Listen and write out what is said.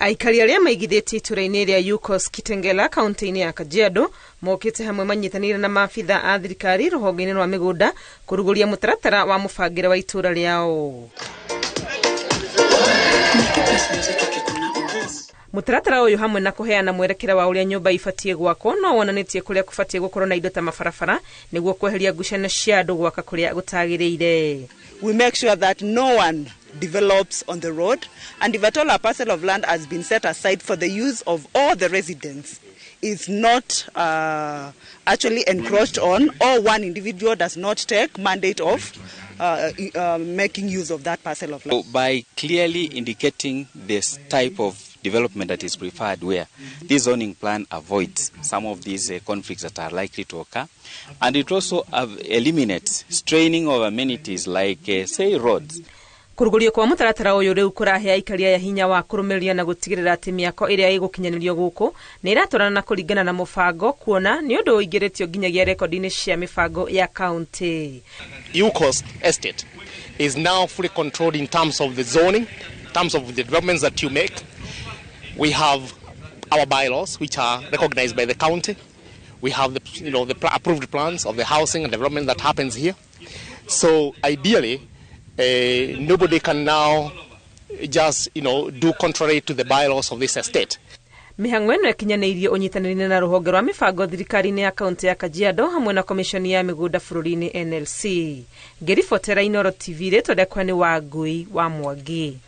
Aikari aria maigithĩtie itũra-inĩ rĩa UCOS Kitengela kaunti-inĩ ya Kajiado mokĩte hamwe manyitanĩire na maabitha a thirikari rũhonge-inĩ rwa mĩgũnda kũrugũria mũtaratara wa mũbangĩre wa itũra rĩao. Mũtaratara ũyũ hamwe na kũheana mwerekera wa ũrĩa nyũmba ibatie gwakwo no wonanĩtie kũrĩa kũbatie gũkorwo na indo ta mabarabara nĩguo kweheria ngucanio cia andũ gwaka kũrĩa gũtagĩrĩire. We make sure that no one develops on the road, and if at all a parcel of land has been set aside for the use of all the residents, is not actually encroached on, or one individual does not take mandate of making use of that parcel of land. So by clearly indicating this type of development that is preferred, where this zoning plan avoids some of these conflicts that are likely to occur, and it also eliminates straining of amenities like say roads. Kũrugũrio kwa mũtaratara ũyũ rĩu kũrahe aikari aya hinya wa kũrũmĩrĩria na gũtigĩrĩra atĩ mĩako ĩrĩa ĩgũkinyanĩrio gũkũ nĩ ĩratwarana na kũringana na mũbango, kuona nĩ ũndũ ũingĩrĩtio nginyagia rekondi-inĩ cia mĩbango ya kaunti. UCOS estate is now fully controlled in terms of the zoning, in terms of the developments that you make. We have our bylaws which are recognized by the county. We have the approved plans of the housing and development that happens here. So ideally, nobody can now just do contrary to the bylaws of this estate. Mĩhang'o ĩno ĩkinyanĩirie ũnyitanĩri na rũhonge rwa mĩbango thirikari-inĩ ya kaunti ya Kajiado hamwe na komishoni ya mĩgũnda bũrũri-inĩ NLC. Ngĩribotera Inooro TV rĩtwa rĩakwa nĩ Wangui wa Mwangi.